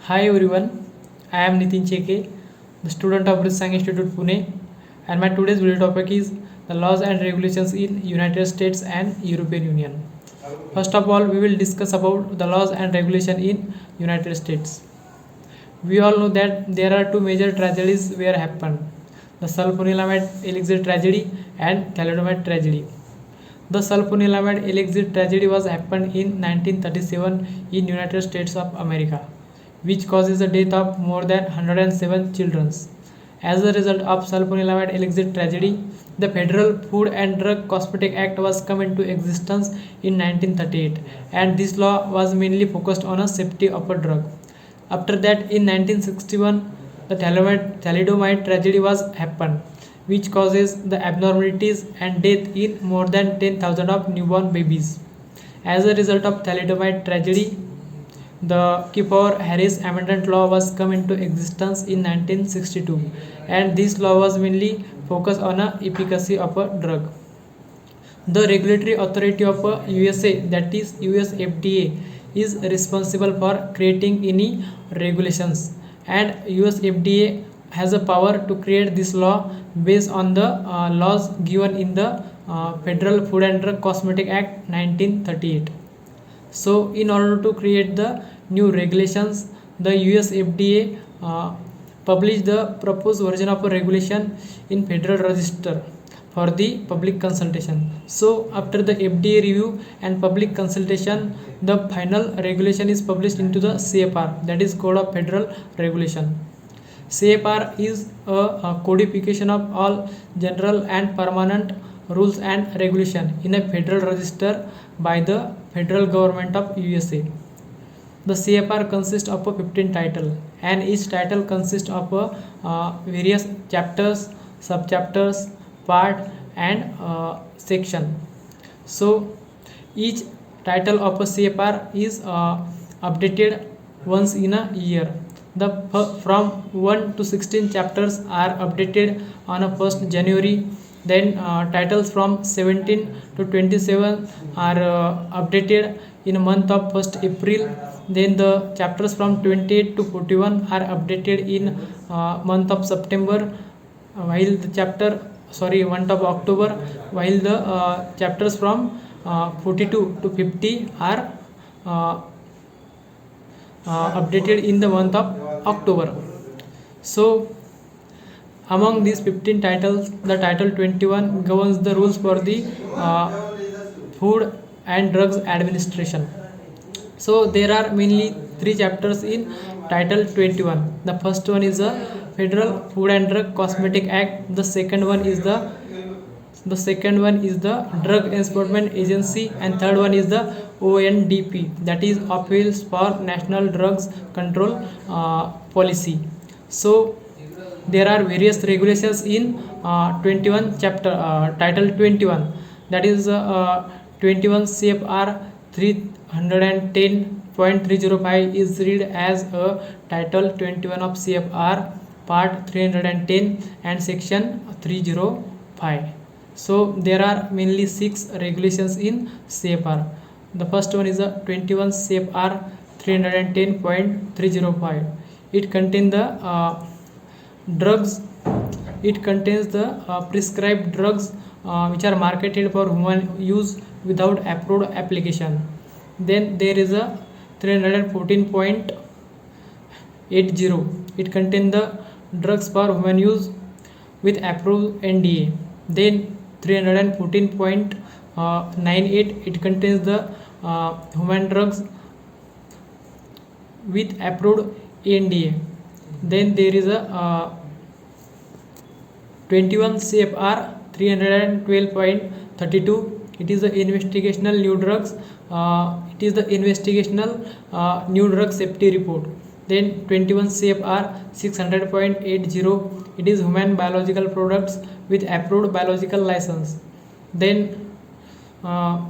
Hi everyone, I am Nitin Cheke, the student of Risang Institute Pune, and my today's video topic is the laws and regulations in United States and European Union. First of all, we will discuss about the laws and regulation in United States. We all know that there are two major tragedies where happened: the sulfonylamide elixir tragedy and thalidomide tragedy. The sulfonylamide elixir tragedy was happened in 1937 in United States of America, which causes the death of more than 107 children. As a result of sulfonylamide elixir tragedy, the Federal Food and Drug Cosmetic Act was come into existence in 1938, and this law was mainly focused on a safety of a drug. After that, in 1961, the thalidomide tragedy was happened, which causes the abnormalities and death in more than 10,000 of newborn babies. As a result of thalidomide tragedy, the Kefauver-Harris Amendment Law was come into existence in 1962, and this law was mainly focused on the efficacy of a drug. The regulatory authority of USA, that is US FDA, is responsible for creating any regulations, and US FDA has a power to create this law based on the laws given in the Federal Food and Drug Cosmetic Act 1938. So in order to create the new regulations, the US FDA published the proposed version of a regulation in Federal Register for the public consultation. So after the FDA review and public consultation, the final regulation is published into the CFR, that is Code of Federal Regulation. CFR is a codification of all general and permanent rules and regulation in a federal register by the federal government of USA. The CFR consists of a 15 title, and each title consists of various chapters, subchapters, part, and section. So each title of a CFR is updated once in a year. The from 1 to 16 chapters are updated on a 1st January. Then titles from 17 to 27 are updated in a month of 1st April. Then the chapters from 28 to 41 are updated in month of September, while the month of October, while the chapters from 42 to 50 are updated in the month of October. So among these 15 titles, the title 21 governs the rules for the Food and Drugs Administration. So there are mainly three chapters in title 21. The first one is the Federal Food and Drug Cosmetic Act. The second one is the Drug Enforcement Agency, and third one is the ONDP, that is Office for National Drugs Control Policy. So there are various regulations in 21 chapter title 21, that is 21 CFR 310.305 is read as a title 21 of CFR part 310 and section 305. So there are mainly 6 regulations in CFR. The first one is the 21 CFR 310.305. It contains the drugs. It contains the prescribed drugs which are marketed for human use without approved application. Then there is a 314.80. It contains the drugs for human use with approved NDA. Then 314.98. It contains the human drugs with approved NDA. Then there is a 21 CFR 312.32. It is the investigational new drugs. It is the investigational new drug safety report. Then 21 CFR 600.80. It is human biological products with approved biological license. Then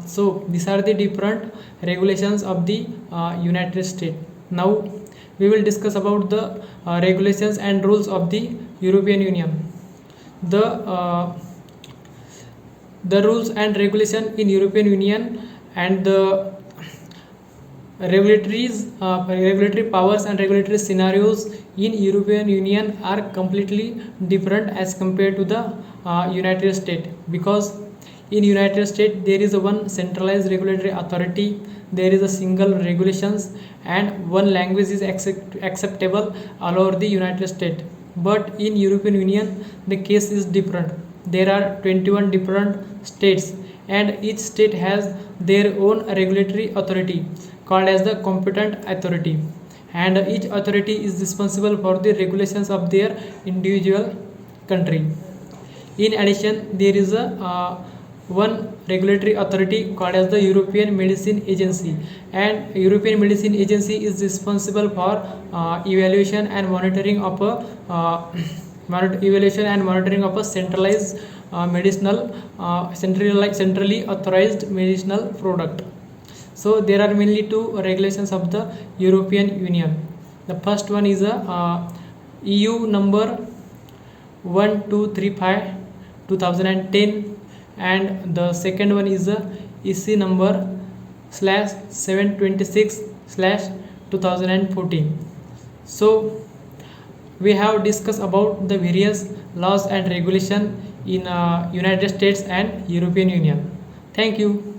so these are the different regulations of the United States. Now we will discuss about the regulations and rules of the European Union. The rules and regulation in European Union and the Regulatory powers and regulatory scenarios in European Union are completely different as compared to the United States, because in United States there is a one centralized regulatory authority, there is a single regulations, and one language is acceptable all over the United States. But in European Union the case is different. There are 21 different states, and each state has their own regulatory authority called as the competent authority, and each authority is responsible for the regulations of their individual country. In addition, there is a one regulatory authority called as the European Medicine Agency, and European Medicine Agency is responsible for evaluation and monitoring of a evaluation and monitoring of a centralized medicinal centrally authorized medicinal product. So there are mainly two regulations of the European Union. The first one is a EU number 1235 2010, and the second one is a EC number /726 2014. So we have discussed about the various laws and regulation in United States and European Union. Thank you.